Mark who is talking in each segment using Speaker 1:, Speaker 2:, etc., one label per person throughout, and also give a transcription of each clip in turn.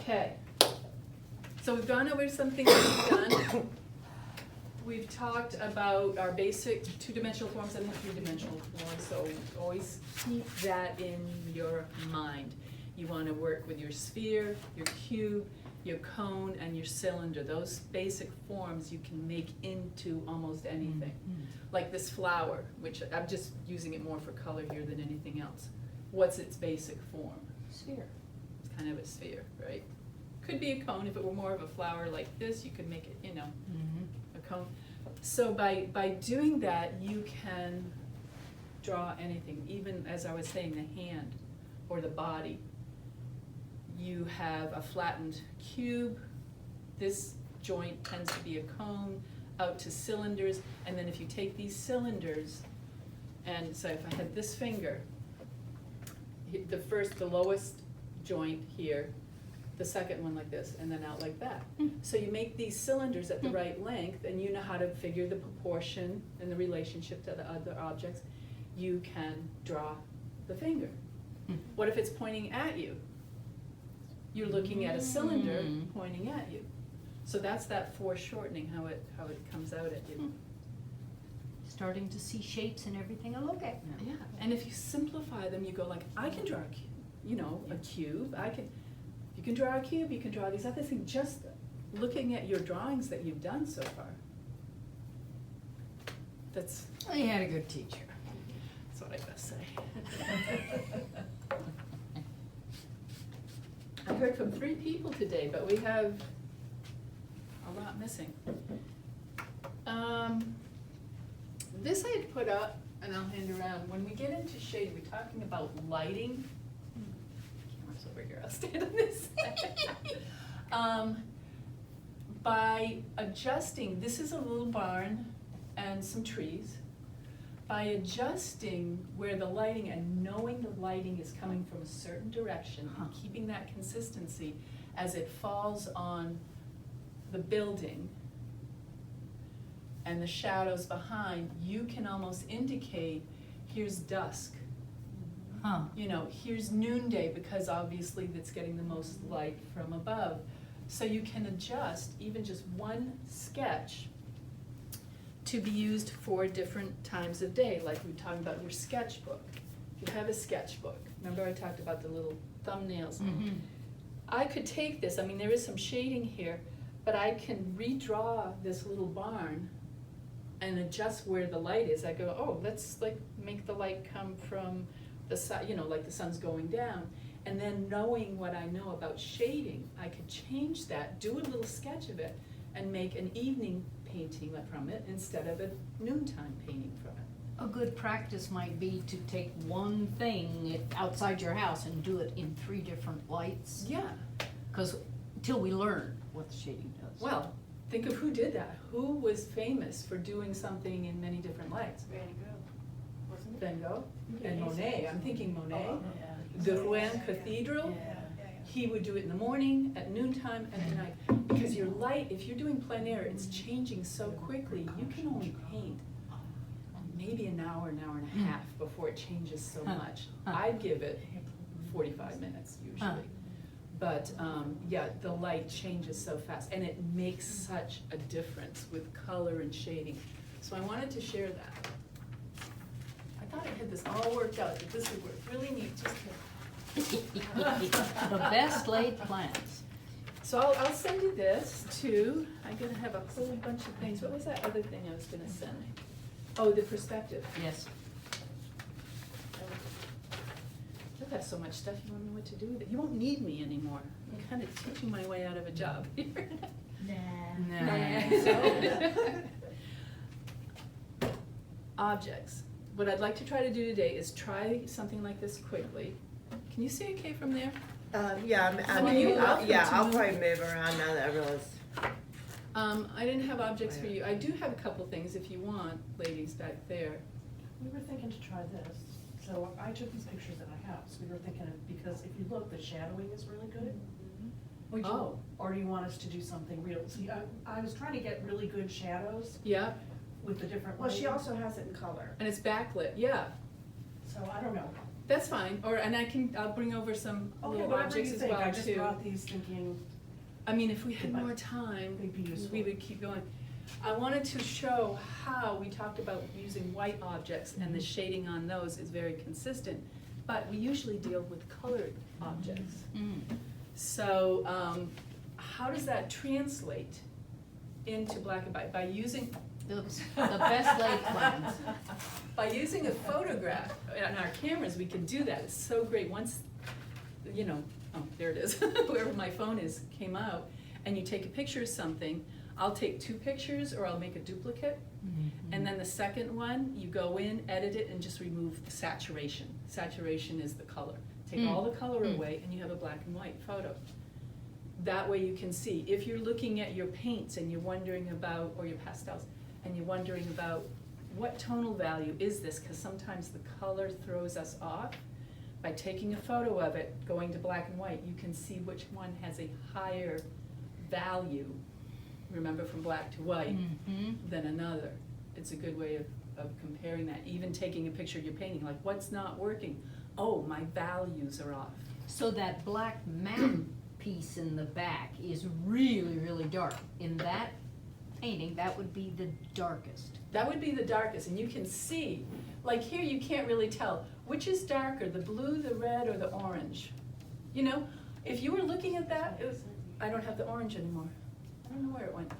Speaker 1: Okay, so we've gone over some things we've done. We've talked about our basic two-dimensional forms and the three-dimensional forms, so always keep that in your mind. You want to work with your sphere, your cube, your cone, and your cylinder. Those basic forms you can make into almost anything. Like this flower, which I'm just using it more for color here than anything else. What's its basic form?
Speaker 2: Sphere.
Speaker 1: It's kind of a sphere, right? Could be a cone. If it were more of a flower like this, you could make it, you know, a cone. So by doing that, you can draw anything, even as I was saying, the hand or the body. You have a flattened cube. This joint tends to be a cone out to cylinders, and then if you take these cylinders, and so if I had this finger, the lowest joint here, the second one like this, and then out like that. So you make these cylinders at the right length, and you know how to figure the proportion and the relationship to the other objects. You can draw the finger. What if it's pointing at you? You're looking at a cylinder pointing at you. So that's that foreshortening, how it comes out at you.
Speaker 2: Starting to see shapes and everything I look at now.
Speaker 1: Yeah, and if you simplify them, you go like, I can draw a cube, you know, a cube. You can draw a cube, you can draw these other things, just looking at your drawings that you've done so far. That's
Speaker 2: Well, you had a good teacher.
Speaker 1: what I must say. I heard from 3 people today, but we have a lot missing. This I had put up, and I'll hand around. When we get into shade, we're talking about lighting. Camera's over here, I'll stand on this side. By adjusting, this is a little barn and some trees. By adjusting where the lighting and knowing the lighting is coming from a certain direction and keeping that consistency as it falls on the building and the shadows behind, you can almost indicate, here's dusk. You know, here's noonday, because obviously that's getting the most light from above. So you can adjust even just one sketch to be used for different times of day, like we were talking about your sketchbook. You have a sketchbook. Remember I talked about the little thumbnails? I could take this, I mean there is some shading here, but I can redraw this little barn and adjust where the light is. I go, oh, let's like make the light come from the side, you know, like the sun's going down. And then knowing what I know about shading, I could change that, do a little sketch of it, and make an evening painting from it instead of a noontime painting from it.
Speaker 2: A good practice might be to take one thing outside your house and do it in 3 different lights.
Speaker 1: Yeah.
Speaker 2: Because till we learn what the shading does.
Speaker 1: Well, think of who did that. Who was famous for doing something in many different lights?
Speaker 3: Van Gogh, wasn't it?
Speaker 1: Van Gogh and
Speaker 3: Yeah.
Speaker 1: Monet. I'm thinking Monet.
Speaker 3: Oh,
Speaker 1: The Rouen Cathedral. He would do it in the morning, at noontime, and at night. Because your light, if you're doing plein air, it's changing so quickly, you can only paint maybe an hour and a half before it changes so much. I'd give it 45 minutes usually. But yeah, the light changes so fast, and it makes such a difference with color and shading. So I wanted to share that. I thought I had this all worked out, but this would work really neat just to...
Speaker 2: The best laid plans.
Speaker 1: So I'll send you this too. I'm gonna have a whole bunch of things. What was that other thing I was gonna send? Oh, the perspective.
Speaker 2: Yes.
Speaker 1: You'll have so much stuff, you won't know what to do with it. You won't need me anymore. I'm kind of teaching my way out of a job here.
Speaker 2: Nah.
Speaker 1: Objects. What I'd like to try to do today is try something like this quickly. Can you see okay from there?
Speaker 4: Yeah, I'll probably move around now that I realize.
Speaker 1: I didn't have objects for you. I do have a couple things if you want, ladies back there.
Speaker 3: We were thinking to try this. So I took these pictures at my house. We were thinking of, because if you look, the shadowing is really good. Would you,
Speaker 1: Oh.
Speaker 3: Or do you want us to do something real? See, I was trying to get really good shadows
Speaker 1: Yeah,
Speaker 3: with the different
Speaker 4: Well,
Speaker 3: lighting.
Speaker 4: she also has it in color.
Speaker 1: and it's backlit, yeah.
Speaker 3: So I don't know.
Speaker 1: That's fine, I'll bring over some
Speaker 3: Okay,
Speaker 1: little
Speaker 3: whatever you
Speaker 1: objects as
Speaker 3: think,
Speaker 1: well
Speaker 3: I just
Speaker 1: too.
Speaker 3: brought these thinking,
Speaker 1: I mean, if we had
Speaker 3: It might-
Speaker 1: more time,
Speaker 3: they'd be useful.
Speaker 1: we would keep going. I wanted to show how we talked about using white objects and the shading on those is very consistent, but we usually deal with colored objects.
Speaker 2: Mm.
Speaker 1: So, how does that translate into black and white? By using,
Speaker 2: The best laid plans.
Speaker 1: by using a photograph, on our cameras, we can do that, it's so great, once, you know, oh, there it is, wherever my phone is, came out, and you take a picture of something, I'll take 2 pictures, or I'll make a duplicate, and then the second one, you go in, edit it, and just remove the saturation. Saturation is the color. Take all the color away, and you have a black and white photo. That way you can see, if you're looking at your paints and you're wondering about, or your pastels, and you're wondering about what tonal value is this, because sometimes the color throws us off. By taking a photo of it, going to black and white, you can see which one has a higher value, remember, from black to white, than another. It's a good way of comparing that, even taking a picture of your painting, like what's not working? Oh, my values are off.
Speaker 2: So that black matte piece in the back is really, really dark. In that painting, that would be the darkest.
Speaker 1: That would be the darkest, and you can see, like here, you can't really tell which is darker, the blue, the red, or the orange. You know, if you were looking at that, I don't have the orange anymore. I don't know where it went.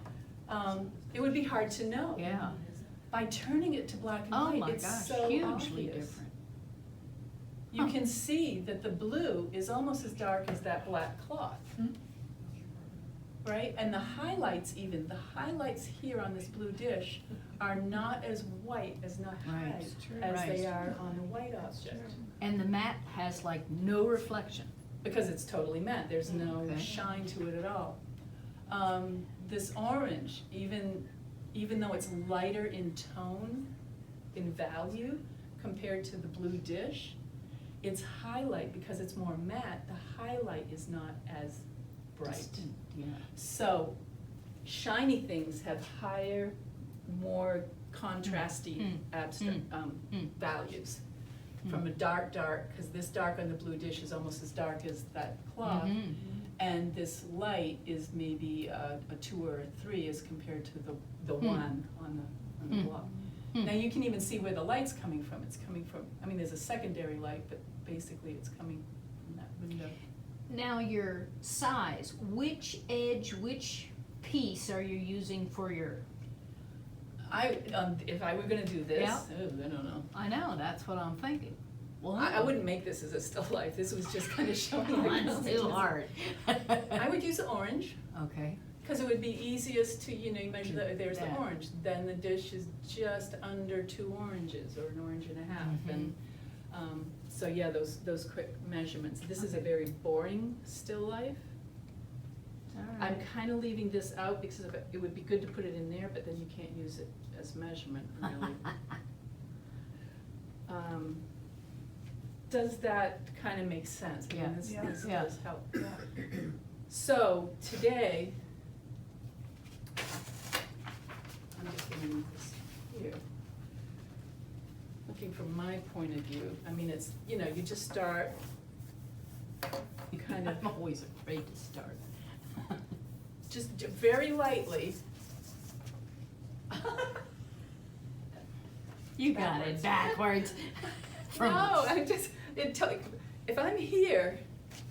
Speaker 1: It would be hard to know.
Speaker 2: Yeah.
Speaker 1: By turning it to black and
Speaker 2: Oh
Speaker 1: white,
Speaker 2: my
Speaker 1: it's
Speaker 2: gosh,
Speaker 1: so
Speaker 2: hugely
Speaker 1: obvious.
Speaker 2: different.
Speaker 1: You
Speaker 2: Huh.
Speaker 1: can see that the blue is almost as dark as that black cloth. Right? And the highlights even, the highlights here on this blue dish are not as white, as not
Speaker 2: Right.
Speaker 1: high,
Speaker 2: It's true.
Speaker 1: as
Speaker 2: Right.
Speaker 1: they are on the white object.
Speaker 2: And the matte has like no reflection.
Speaker 1: Because it's totally matte, there's no
Speaker 2: Okay.
Speaker 1: shine to it at all. This orange, even though it's lighter in tone, in value, compared to the blue dish, its highlight, because it's more matte, the highlight is not as bright.
Speaker 2: Distinct, yeah.
Speaker 1: So, shiny things have higher, more contrasty abstract values. From a dark, because this dark on the blue dish is almost as dark as that cloth, and this light is maybe a 2 or a 3 as compared to the 1 on the block. Now you can even see where the light's coming from. It's coming from, I mean, there's a secondary light, but basically it's coming from that window.
Speaker 2: Now your size, which edge, which piece are you using for your?
Speaker 1: If I were gonna do this,
Speaker 2: Yeah.
Speaker 1: I don't know.
Speaker 2: I know, that's what I'm thinking. Well,
Speaker 1: I wouldn't make this as a still life. This was just kind of showing the
Speaker 2: Mine's too
Speaker 1: colors.
Speaker 2: hard.
Speaker 1: I would use the orange,
Speaker 2: Okay.
Speaker 1: because it would be easiest to, you know, you measure there's the
Speaker 2: Yeah.
Speaker 1: orange. Then the dish is just under 2 oranges, or an orange and a half. And so yeah, those quick measurements. This is a very boring still life. I'm kind of leaving this out because it would be good to put it in there, but then you can't use it as measurement, really. Does that kind of make sense? I mean,
Speaker 2: Yeah.
Speaker 1: this
Speaker 2: Yeah.
Speaker 1: does help. So, today, I'm just gonna move this here. Looking from my point of view, I mean, it's, you know, you just start, you kind of,
Speaker 2: I'm always afraid to start.
Speaker 1: just very lightly.
Speaker 2: You got it backwards.
Speaker 1: No, I just, if I'm here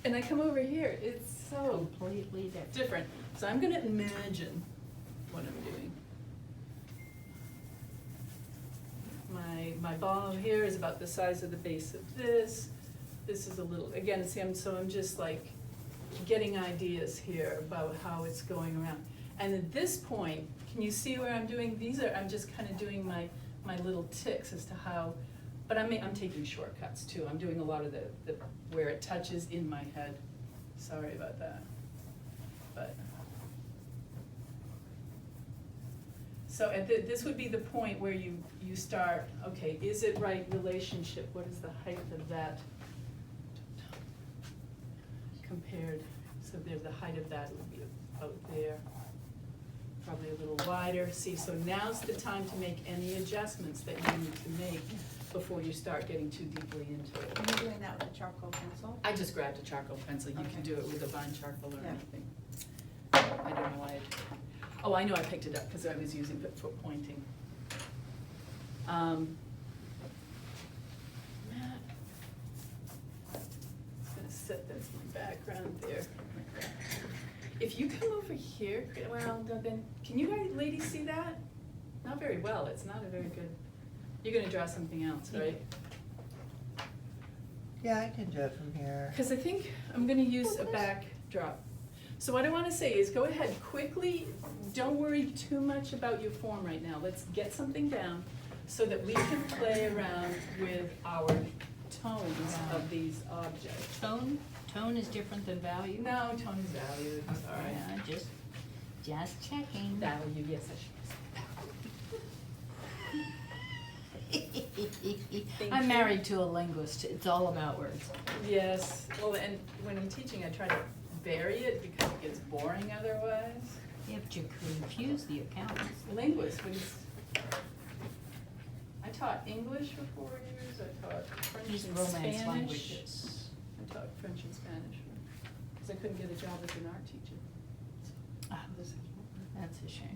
Speaker 1: and I come over here, it's so
Speaker 2: Completely different.
Speaker 1: different. So I'm gonna imagine what I'm doing. My ball here is about the size of the base of this. This is a little, again, see, I'm just like getting ideas here about how it's going around. And at this point, can you see where I'm doing, I'm just kind of doing my little ticks as to how, but I'm taking shortcuts too. I'm doing a lot of the where it touches in my head. Sorry about that. But, so this would be the point where you start, okay, is it right relationship? What is the height of that compared? So there's the height of that would be about there. Probably a little wider. See, so now's the time to make any adjustments that you need to make before you start getting too deeply into it.
Speaker 5: And you're doing that with a charcoal pencil?
Speaker 1: I just grabbed a charcoal pencil, you can
Speaker 5: Okay.
Speaker 1: do it with a vine charcoal or
Speaker 5: Yeah.
Speaker 1: anything. I don't know why oh, I know I picked it up because I was using foot pointing. Matt, I'm gonna set that's my background there. If you come over here, well, then, can you guys, ladies, see that? Not very well, it's not a very good, you're gonna draw something else, right?
Speaker 4: Yeah, I can do it from here.
Speaker 1: Because I think I'm gonna use a backdrop. So what I wanna say is go ahead quickly, don't worry too much about your form right now. Let's get something down so that we can play around with our tones of these objects.
Speaker 2: Tone is different than value?
Speaker 1: No, tone is valued, sorry.
Speaker 2: Yeah, just checking.
Speaker 1: Value, yes, I should.
Speaker 2: I'm married to a linguist, it's all about words.
Speaker 1: Yes, well, and when I'm teaching, I try to vary it because it gets boring otherwise.
Speaker 2: Yeah, but you confuse the accountants.
Speaker 1: Linguist, what is, I taught English for 4 years, I taught French
Speaker 2: These
Speaker 1: and
Speaker 2: romance
Speaker 1: Spanish.
Speaker 2: languages.
Speaker 1: I taught French and Spanish, because I couldn't get a job as an art teacher.
Speaker 2: Ah, that's a shame.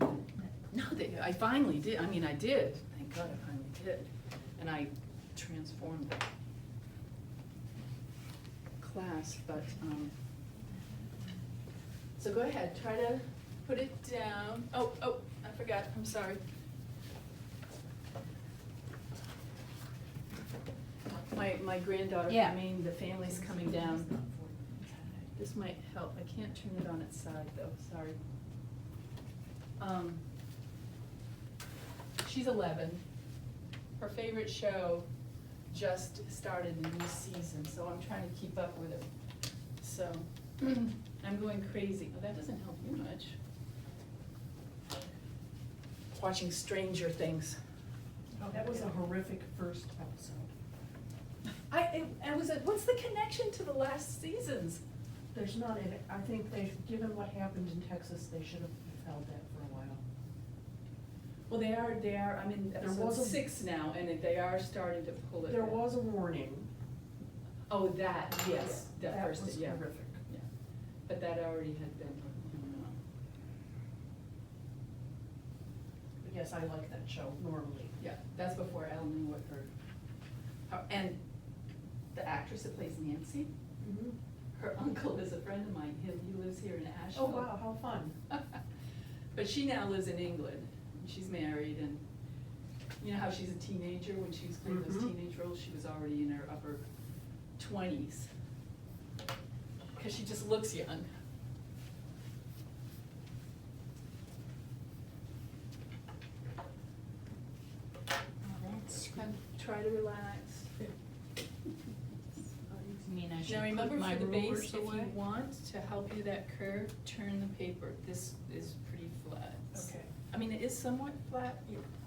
Speaker 1: No, I finally did, I mean, I did, thank God I finally did, and I transformed the class, but, so go ahead, try to put it down. Oh, I forgot, I'm sorry. My granddaughter,
Speaker 2: Yeah.
Speaker 1: I mean, the family's coming down. This might help, I can't turn it on its side though, sorry. She's 11. Her favorite show just started a new season, so I'm trying to keep up with her. So, I'm going crazy. Oh, that doesn't help you much. Watching Stranger Things.
Speaker 3: Oh, that was a horrific first episode.
Speaker 1: I was, what's the connection to the last seasons?
Speaker 3: There's not any, I think they've, given what happened in Texas, they should have held that for a while.
Speaker 1: Well, they are, I'm in
Speaker 3: There
Speaker 1: episode
Speaker 3: was a-
Speaker 1: 6 now, and they are starting to pull it
Speaker 3: There
Speaker 1: back.
Speaker 3: was a warning.
Speaker 1: Oh, that, yes, that
Speaker 3: That
Speaker 1: first,
Speaker 3: was
Speaker 1: yeah.
Speaker 3: horrific.
Speaker 1: Yeah, but that already had been,
Speaker 3: But yes, I like that show normally.
Speaker 1: yeah, that's before Al knew what and the actress that plays Nancy, her uncle is a friend of mine, he lives here in
Speaker 3: Oh,
Speaker 1: Asheville.
Speaker 3: wow, how fun.
Speaker 1: But she now lives in England, and she's married, and you know how she's a teenager, when she was playing those
Speaker 3: Mhm.
Speaker 1: teenage roles, she was already in her upper 20s. Because she just looks young. And try to relax.
Speaker 2: I mean, I should
Speaker 1: Now
Speaker 2: put
Speaker 1: remember,
Speaker 2: my
Speaker 1: for the
Speaker 2: rulers
Speaker 1: base, if
Speaker 2: away.
Speaker 1: you want to help you that curve, turn the paper. This is pretty flat.
Speaker 3: Okay.
Speaker 1: I mean, it is somewhat flat,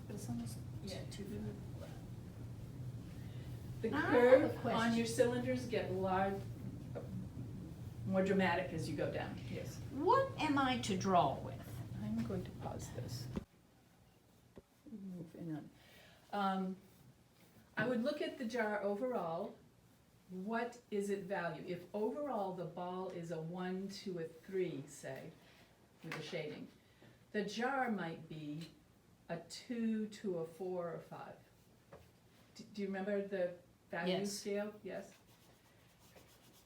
Speaker 1: but it's almost, yeah, too flat. The
Speaker 2: I have a
Speaker 1: curve on
Speaker 2: question.
Speaker 1: your cylinders get large, more dramatic as you go down. Yes.
Speaker 2: What am I to draw with?
Speaker 1: I'm going to pause this. Move in on. I would look at the jar overall. What is it value? If overall the ball is a 1 to a 3, say, with the shading, the jar might be a 2 to a 4 or 5. Do you remember the value
Speaker 2: Yes.
Speaker 1: scale? Yes.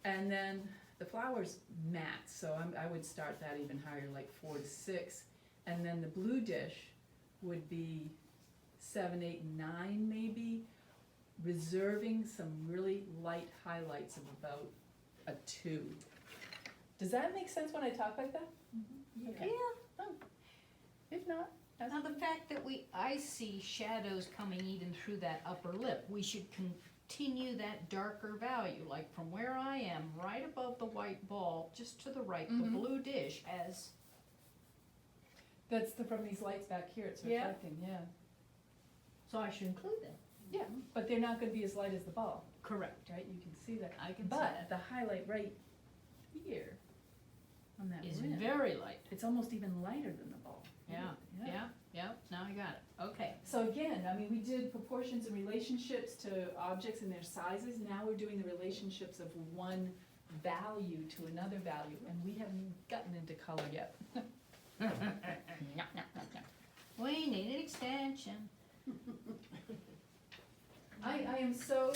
Speaker 1: And then the flower's matte, so I would start that even higher, like 4 to 6. And then the blue dish would be 7, 8, 9 maybe, reserving some really light highlights of about a 2. Does that make sense when I talk like that? Okay.
Speaker 2: Yeah.
Speaker 1: Oh. If not, that's
Speaker 2: Now, the fact that I see shadows coming even through that upper lip, we should continue that darker value, like from where I am, right above the white ball, just to the right, the
Speaker 1: Mhm.
Speaker 2: blue dish as,
Speaker 1: that's from these lights back here, it's
Speaker 2: Yeah.
Speaker 1: reflecting, yeah.
Speaker 2: so I should include that.
Speaker 1: Yeah, but they're not gonna be as light as the ball,
Speaker 2: Correct.
Speaker 1: right? You can see that.
Speaker 2: I can see
Speaker 1: But
Speaker 2: that.
Speaker 1: the highlight right here on that
Speaker 2: Is
Speaker 1: rim,
Speaker 2: very light.
Speaker 1: it's almost even lighter than the ball.
Speaker 2: Yeah, yeah, now I got it. Okay,
Speaker 1: So again, I mean, we did proportions and relationships to objects and their sizes. Now we're doing the relationships of one value to another value, and we haven't gotten into color yet.
Speaker 2: we need an extension.
Speaker 1: I am so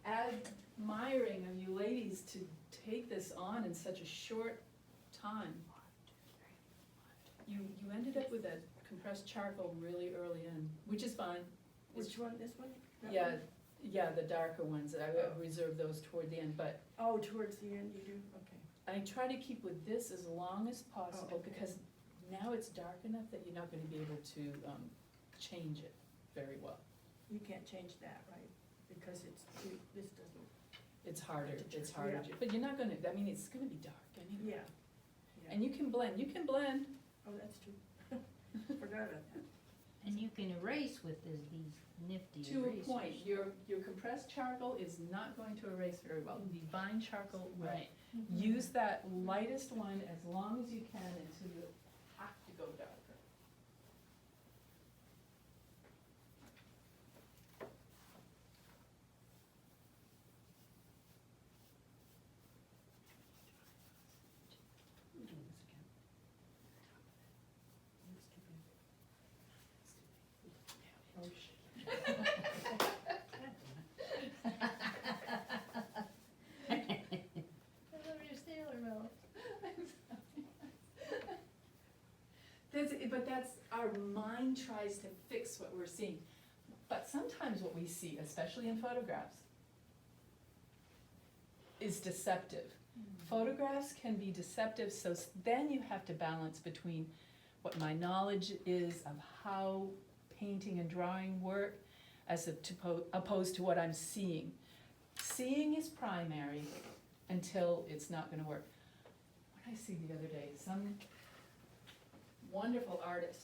Speaker 1: admiring of you ladies to take this on in such a short time. You ended up with that compressed charcoal really early in, which is fine.
Speaker 5: Which one, this one? That
Speaker 1: Yeah,
Speaker 5: one?
Speaker 1: yeah, the darker ones, I reserve those toward the end, but
Speaker 5: Oh, towards the end you do, okay.
Speaker 1: I try to keep with this as long as possible,
Speaker 5: okay.
Speaker 1: because now it's dark enough that you're not gonna be able to, change it very well.
Speaker 5: You can't change that, right? Because it's too, this doesn't,
Speaker 1: It's harder, it's
Speaker 5: Yeah.
Speaker 1: harder, but you're not gonna, I mean, it's gonna be dark anyway.
Speaker 5: yeah. Yeah.
Speaker 1: And you can blend,
Speaker 5: Oh, that's true. Forgot about that.
Speaker 2: And you can erase with these nifty
Speaker 1: to a
Speaker 2: erasers.
Speaker 1: point, your compressed charcoal is not going to erase very well. The fine charcoal will.
Speaker 2: Right.
Speaker 1: Use that lightest one as long as you can until you have to go darker.
Speaker 3: I'm doing this again. It's too big. Oh, shit.
Speaker 2: I love your sailor mouth.
Speaker 1: But that's, our mind tries to fix what we're seeing. But sometimes what we see, especially in photographs, is deceptive. Photographs can be deceptive, so then you have to balance between what my knowledge is of how painting and drawing work as opposed to what I'm seeing. Seeing is primary until it's not gonna work. What I see the other day, some wonderful artist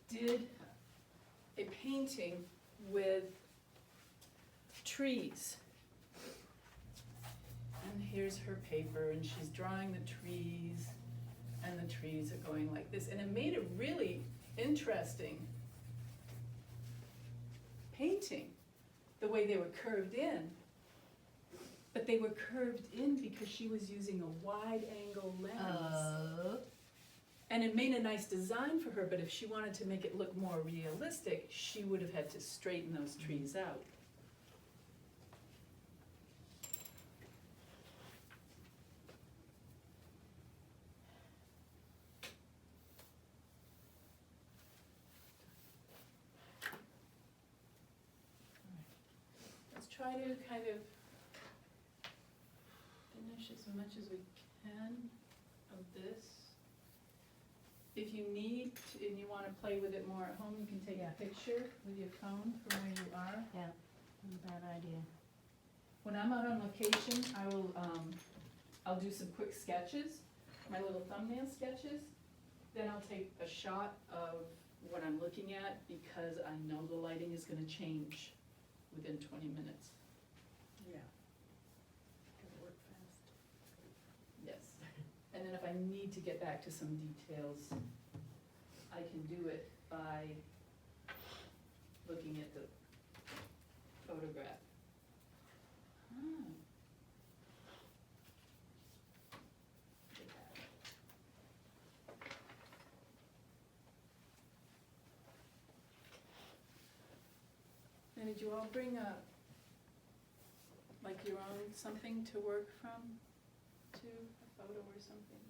Speaker 1: did a painting with trees. And here's her paper, and she's drawing the trees, and the trees are going like this, and it made a really interesting painting, the way they were curved in. But they were curved in because she was using a wide angle lens. And it made a nice design for her, but if she wanted to make it look more realistic, she would have had to straighten those trees out. Let's try to kind of finish as much as we can of this. If you need to, and you want to play with it more at home, you can take a picture with your phone from where you are.
Speaker 2: Yeah, bad idea.
Speaker 1: When I'm out on location, I will, I'll do some quick sketches, my little thumbnail sketches. Then I'll take a shot of what I'm looking at, because I know the lighting is gonna change within 20 minutes.
Speaker 5: Yeah. Gotta work fast.
Speaker 1: Yes. And then if I need to get back to some details, I can do it by looking at the photograph. Ah. Look at that. And did you all bring like your own something to work from, too, a photo or something?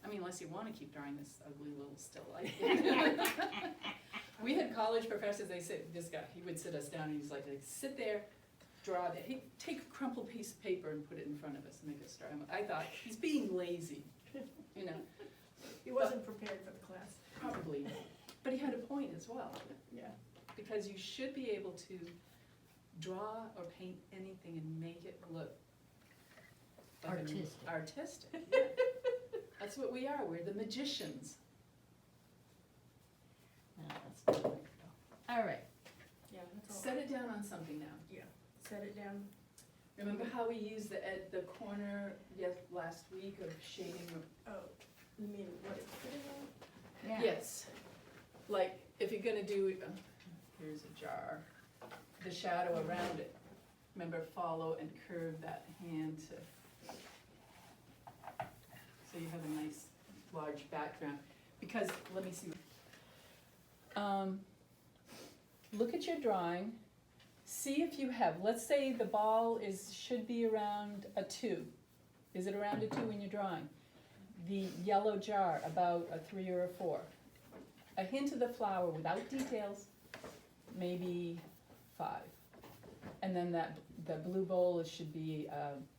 Speaker 1: I mean, unless you wanna keep drawing this ugly little still life. We had college professors, they said, this guy, he would sit us down and he's like, sit there, draw that, he'd take a crumpled piece of paper and put it in front of us and make us draw. I thought, he's being lazy, you know,
Speaker 5: He wasn't prepared for the class.
Speaker 1: probably, but he had a point as well.
Speaker 5: Yeah.
Speaker 1: Because you should be able to draw or paint anything and make it look like
Speaker 2: Artistic.
Speaker 1: Artistic, yeah. That's what we are, we're the magicians.
Speaker 2: No, that's not right. All right,
Speaker 5: Yeah, that's all.
Speaker 1: Set it down on something now.
Speaker 5: Yeah, set it down.
Speaker 1: Remember how we used the corner last week of shading?
Speaker 5: Oh, you mean what it's sitting on?
Speaker 2: yeah.
Speaker 1: Yes, like if you're gonna do, here's a jar, the shadow around it, remember follow and curve that hand to, so you have a nice large background. Because, let me see. Look at your drawing, see if you have, let's say the ball should be around a 2. Is it around a 2 in your drawing? The yellow jar, about a 3 or a 4. A hint of the flower without details, maybe 5. And then the blue bowl should be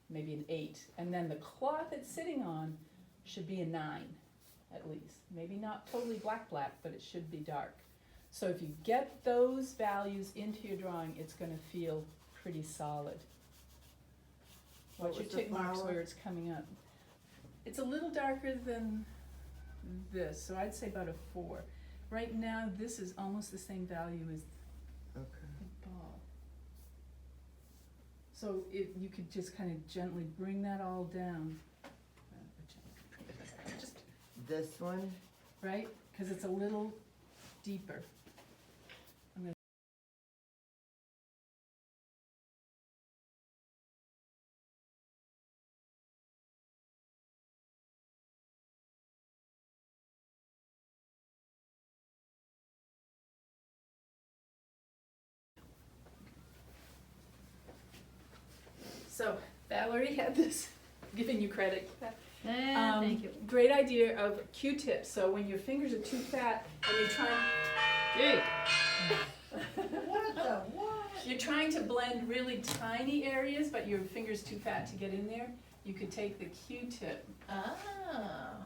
Speaker 1: maybe an 8. And then the cloth it's sitting on should be a 9, at least. Maybe not totally black, but it should be dark. So if you get those values into your drawing, it's gonna feel pretty solid. Watch your tick marks where it's coming up. It's a little darker than this, so I'd say about a 4. Right now, this is almost the same value as
Speaker 4: Okay.
Speaker 1: the ball. So you could just kind of gently bring that all down. Just,
Speaker 4: This one?
Speaker 1: right? Because it's a little deeper. So Valerie had this, giving you credit.
Speaker 2: Thank you.
Speaker 1: Great idea of Q-tips. So when your fingers are too fat and you're trying,
Speaker 2: Gee.
Speaker 5: What the, what?
Speaker 1: you're trying to blend really tiny areas, but your finger's too fat to get in there, you could take the Q-tip
Speaker 5: Ah.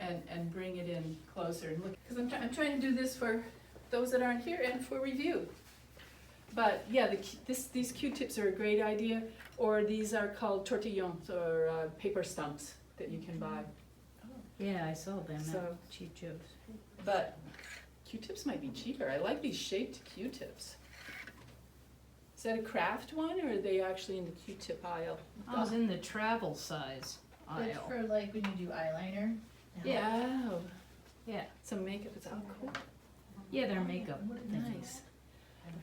Speaker 1: and bring it in closer and look. Because I'm trying to do this for those that aren't here and for review. But yeah, these Q-tips are a great idea, or these are called tortillons, or paper stumps that you can buy.
Speaker 2: Yeah, I saw them
Speaker 1: So-
Speaker 2: at Cheap Joe's.
Speaker 1: But Q-tips might be cheaper. I like these shaped Q-tips. Is that a craft one, or are they actually in the Q-tip aisle?
Speaker 2: I was in the travel size
Speaker 5: Good
Speaker 2: aisle.
Speaker 5: for like when you do eyeliner.
Speaker 2: Yeah.
Speaker 1: Oh,
Speaker 2: Yeah,
Speaker 1: some makeup, it's all cool.
Speaker 2: yeah, they're makeup things.
Speaker 1: Nice.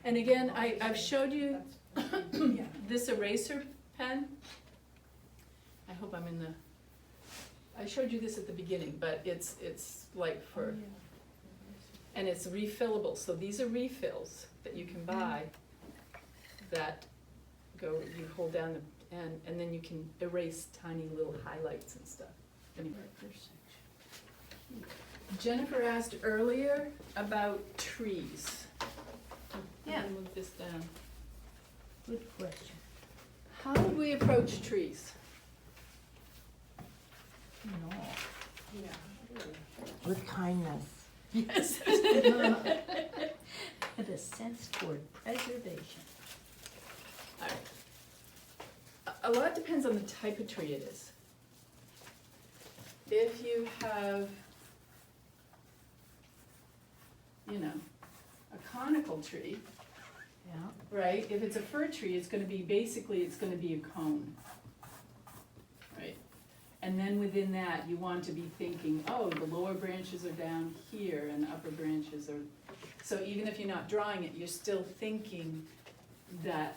Speaker 1: And again, I've showed you this eraser pen. I hope I'm in the, I showed you this at the beginning, but it's like for, and it's refillable, so these are refills that you can buy that go, you hold down the end, and then you can erase tiny little highlights and stuff. Anyway. Jennifer asked earlier about trees.
Speaker 2: Yeah.
Speaker 1: Let me move this down.
Speaker 2: Good question.
Speaker 1: How do we approach trees?
Speaker 2: No.
Speaker 4: With kindness.
Speaker 1: Yes.
Speaker 2: With a sense toward preservation.
Speaker 1: A lot depends on the type of tree it is. If you have, you know, a conical tree,
Speaker 2: Yeah.
Speaker 1: right? If it's a fir tree, it's gonna be, basically, it's gonna be a cone, right? And then within that, you want to be thinking, oh, the lower branches are down here and the upper branches are, so even if you're not drawing it, you're still thinking that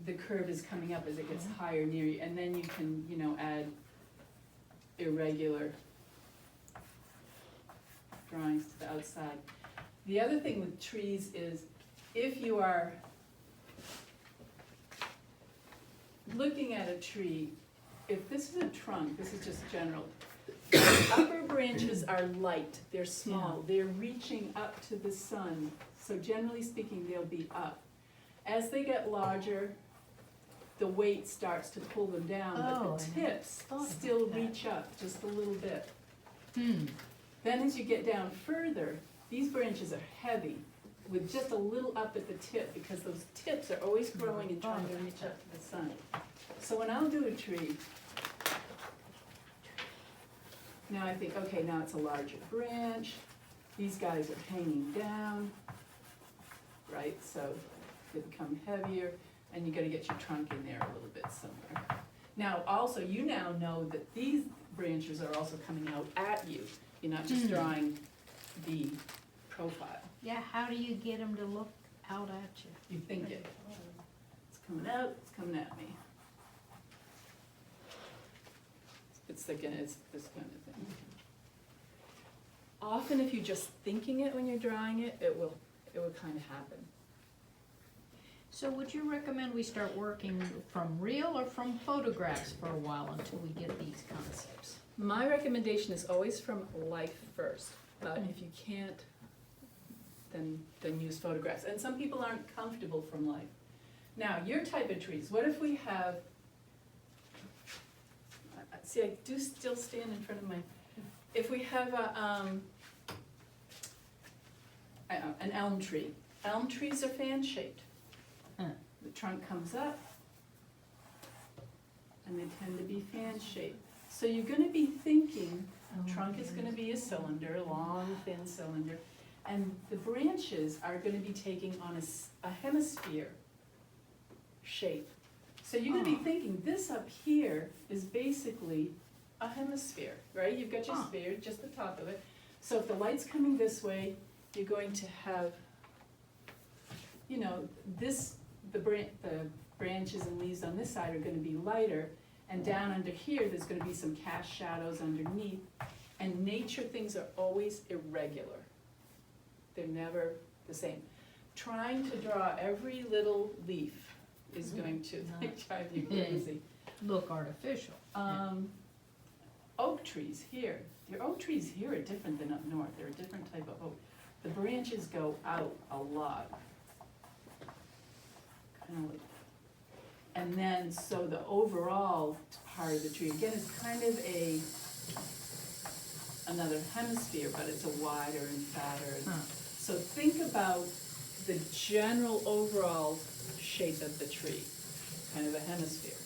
Speaker 1: the curve is coming up as it gets higher near you, and then you can, you know, add irregular drawings to the outside. The other thing with trees is, if you are looking at a tree, if this is a trunk, this is just general, the upper branches are light, they're small, they're reaching up to the sun, so generally speaking, they'll be up. As they get larger, the weight starts to pull them down,
Speaker 2: Oh,
Speaker 1: but the
Speaker 2: I never
Speaker 1: tips
Speaker 2: thought about
Speaker 1: still
Speaker 2: that.
Speaker 1: reach up just a little bit.
Speaker 2: Hmm.
Speaker 1: Then as you get down further, these branches are heavy, with just a little up at the tip, because those tips are always growing and trying to reach up to the sun. So when I'll do a tree, now I think, okay, now it's a larger branch, these guys are hanging down, right, so they become heavier, and you gotta get your trunk in there a little bit somewhere. Now, also, you now know that these branches are also coming out at you, you're not just drawing the profile.
Speaker 2: Yeah, how do you get them to look out at you?
Speaker 1: You think it. It's coming out, it's coming at me. It's like, it's this kind of thing. Often if you're just thinking it when you're drawing it, it will kind of happen.
Speaker 2: So would you recommend we start working from real or from photographs for a while until we get these concepts?
Speaker 1: My recommendation is always from life first, but if you can't, then use photographs. And some people aren't comfortable from life. Now, your type of trees, what if we have, see, I do still stand in front of my, if we have an elm tree. Elm trees are fan-shaped. The trunk comes up, and they tend to be fan-shaped. So you're gonna be thinking, the trunk is gonna be a cylinder, long, thin cylinder, and the branches are gonna be taking on a hemisphere shape. So you're gonna be thinking, this up here is basically a hemisphere, right? You've got your sphere, just the top of it. So if the light's coming this way, you're going to have, you know, the branches and leaves on this side are gonna be lighter, and down under here, there's gonna be some cast shadows underneath. And nature things are always irregular. They're never the same. Trying to draw every little leaf is going to drive you crazy.
Speaker 2: Look artificial.
Speaker 1: Oak trees here, your oak trees here are different than up north. They're a different type of oak. The branches go out a lot. Kind of like, and then, so the overall part of the tree, again, is kind of another hemisphere, but it's a wider and fatter. So think about the general overall shape of the tree, kind of a hemisphere.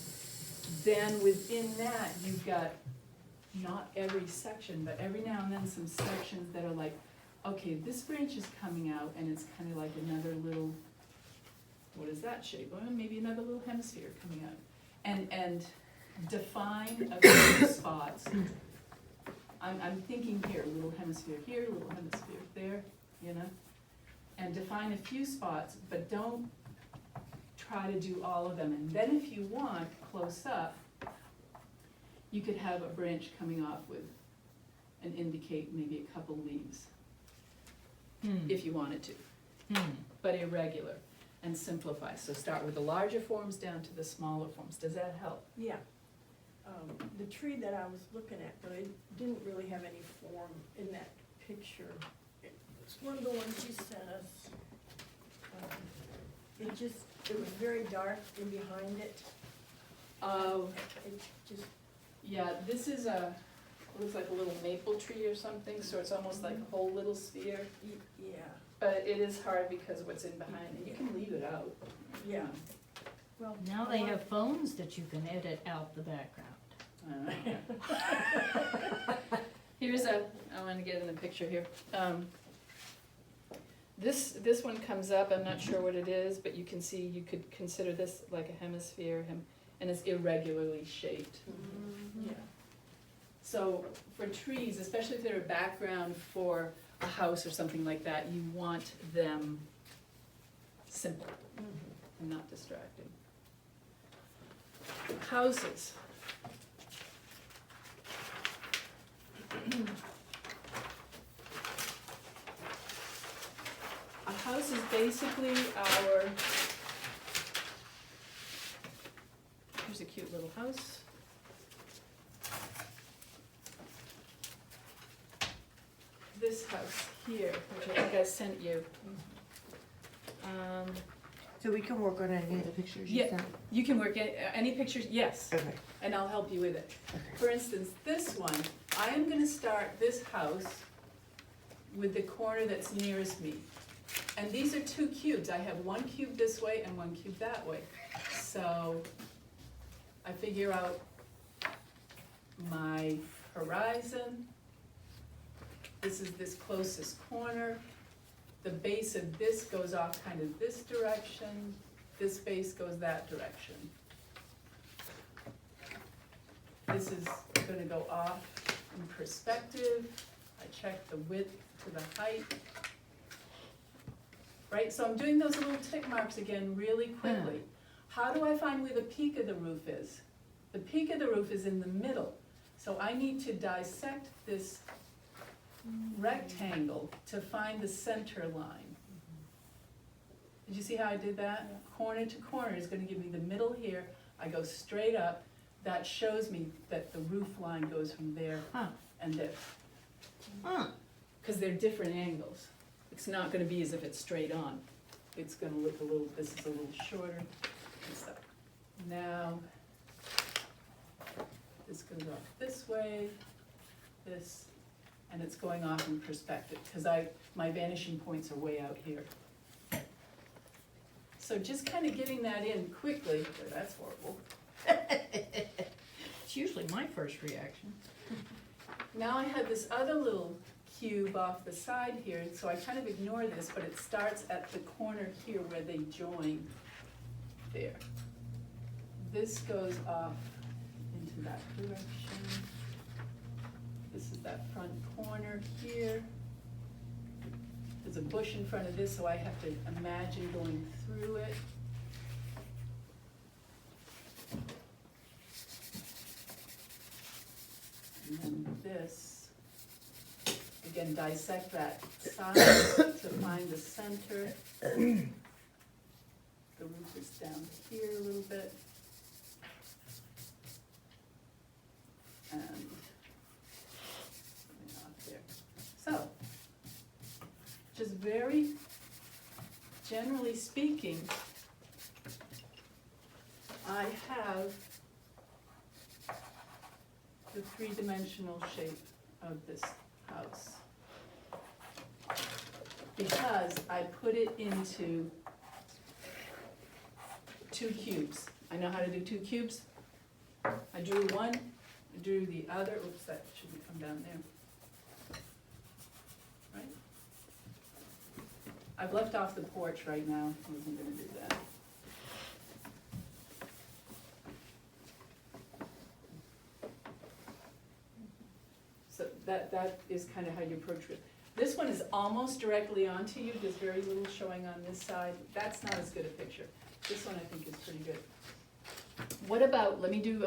Speaker 1: Then within that, you've got not every section, but every now and then some sections that are like, okay, this branch is coming out and it's kind of like another little, what is that shape? Well, maybe another little hemisphere coming out. And define a few spots. I'm thinking here, a little hemisphere here, a little hemisphere there, you know? And define a few spots, but don't try to do all of them. And then if you want, close up, you could have a branch coming off with, and indicate maybe a couple leaves, if you wanted to, but irregular, and simplify. So start with the larger forms down to the smaller forms. Does that help?
Speaker 5: Yeah. The tree that I was looking at, though, it didn't really have any form in that picture. It's one of the ones you sent us. It was very dark in behind it. It just,
Speaker 1: Yeah, this is looks like a little maple tree or something, so it's almost like a whole little sphere.
Speaker 5: yeah,
Speaker 1: But it is hard because of what's in behind it. You can leave it out.
Speaker 5: yeah. Well,
Speaker 2: Now they have phones that you can edit out the background.
Speaker 1: Here's I want to get in the picture here. This one comes up, I'm not sure what it is, but you can see, you could consider this like a hemisphere, and it's irregularly shaped.
Speaker 5: Yeah.
Speaker 1: So for trees, especially if they're a background for a house or something like that, you want them simple and not distracting. Houses. A house is basically here's a cute little house. This house here, which I think I sent you.
Speaker 4: So we can work on any of the pictures you
Speaker 1: Yeah,
Speaker 4: sent?
Speaker 1: you can work any pictures, yes,
Speaker 4: Okay.
Speaker 1: and I'll help you with it.
Speaker 4: Okay.
Speaker 1: For instance, this one, I am gonna start this house with the corner that's nearest me. And these are two cubes. I have one cube this way and one cube that way. So I figure out my horizon. This is this closest corner. The base of this goes off kind of this direction. This base goes that direction. This is gonna go off in perspective. I check the width to the height. right? So I'm doing those little tick marks again really quickly. How do I find where the peak of the roof is? The peak of the roof is in the middle. So I need to dissect this rectangle to find the center line. Did you see how I did that? Corner to corner is gonna give me the middle here. I go straight up. That shows me that the roof line goes from there and this. Because they're different angles. It's not gonna be as if it's straight on. It's gonna look a little, this is a little shorter and stuff. Now, this goes off this way, this, and it's going off in perspective, because my vanishing points are way out here. So just kind of getting that in quickly, boy, that's horrible.
Speaker 2: It's usually my first reaction.
Speaker 1: Now I have this other little cube off the side here, so I kind of ignore this, but it starts at the corner here where they join there. This goes off into that direction. This is that front corner here. There's a bush in front of this, so I have to imagine going through it. And then this, again, dissect that side to find the center. The roof is down here a little bit. And coming off there. So, just very generally speaking, I have the three-dimensional shape of this house. Because I put it into 2 cubes. I know how to do 2 cubes. I drew one, I drew the other, oops, that shouldn't come down there. Right? I've left off the porch right now, I wasn't gonna do that. So that is kind of how you approach it. This one is almost directly onto you, there's very little showing on this side. That's not as good a picture. This one I think is pretty good. What about, let me do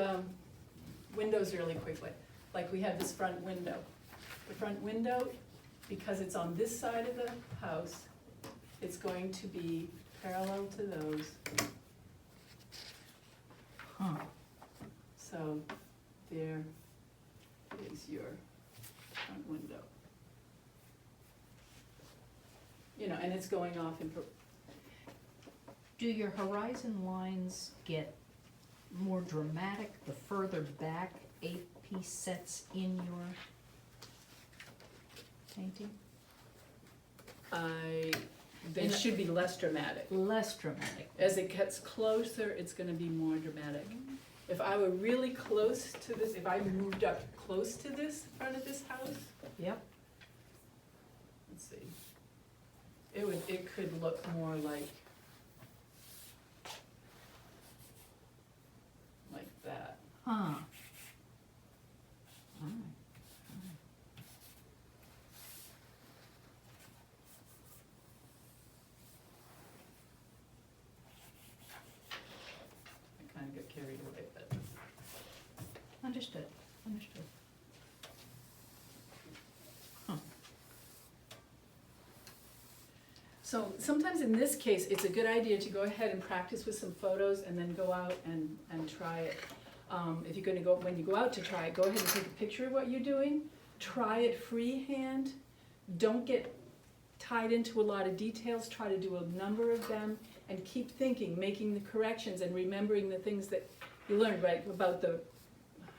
Speaker 1: windows really quickly. Like we have this front window. The front window, because it's on this side of the house, it's going to be parallel to those. So there is your front window. You know, and it's going off in.
Speaker 2: Do your horizon lines get more dramatic the further back a piece sets in your painting?
Speaker 1: They should be less dramatic.
Speaker 2: Less dramatic.
Speaker 1: As it gets closer, it's gonna be more dramatic. If I were really close to this, if I moved up close to this front of this house,
Speaker 2: Yep.
Speaker 1: let's see, it could look more like that.
Speaker 2: Huh. Alright.
Speaker 1: I kind of got carried away, but.
Speaker 2: Understood, understood. Huh.
Speaker 1: So sometimes in this case, it's a good idea to go ahead and practice with some photos and then go out and try it. If you're gonna go, when you go out to try it, go ahead and take a picture of what you're doing. Try it freehand. Don't get tied into a lot of details. Try to do a number of them and keep thinking, making the corrections and remembering the things that you learned, right, about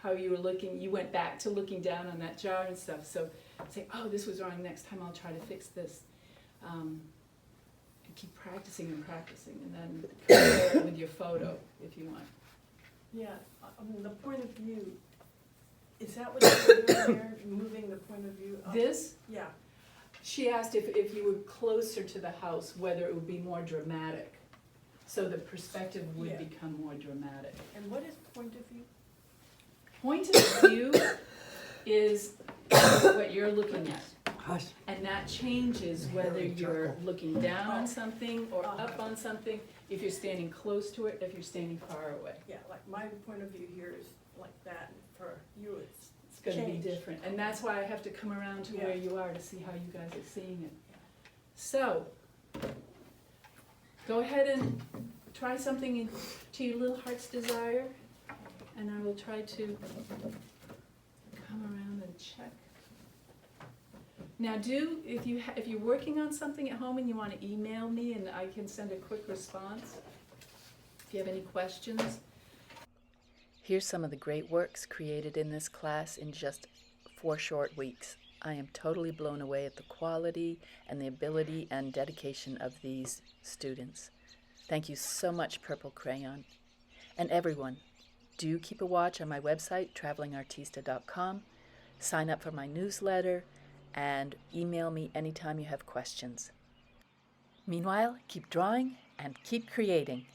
Speaker 1: how you were looking. You went back to looking down on that jar and stuff. So say, oh, this was wrong. Next time I'll try to fix this. And keep practicing and practicing, and then compare it with your photo if you want.
Speaker 5: Yeah, the point of view, is that what you're doing there, moving the point of view up?
Speaker 1: This,
Speaker 5: Yeah,
Speaker 1: she asked if you were closer to the house, whether it would be more dramatic. So the perspective would
Speaker 5: Yeah.
Speaker 1: become more dramatic.
Speaker 5: and what is point of view?
Speaker 1: Point of view is what you're looking at.
Speaker 6: Hush.
Speaker 1: And that changes whether you're looking down on something or up on something, if you're standing close to it, if you're standing far away.
Speaker 5: Yeah, like my point of view here is like that, and for you
Speaker 1: It's gonna be
Speaker 5: Change.
Speaker 1: different, and that's why I have to come around to where
Speaker 5: Yeah.
Speaker 1: you are to see how you guys are seeing it. So, go ahead and try something to your little heart's desire, and I will try to come around and check. Now if you're working on something at home and you wanna email me and I can send a quick response, if you have any questions. Here's some of the great works created in this class in just 4 short weeks. I am totally blown away at the quality and the ability and dedication of these students. Thank you so much, Purple Crayon. And everyone, do keep a watch on my website, travelingartista.com. Sign up for my newsletter and email me anytime you have questions. Meanwhile, keep drawing and keep creating.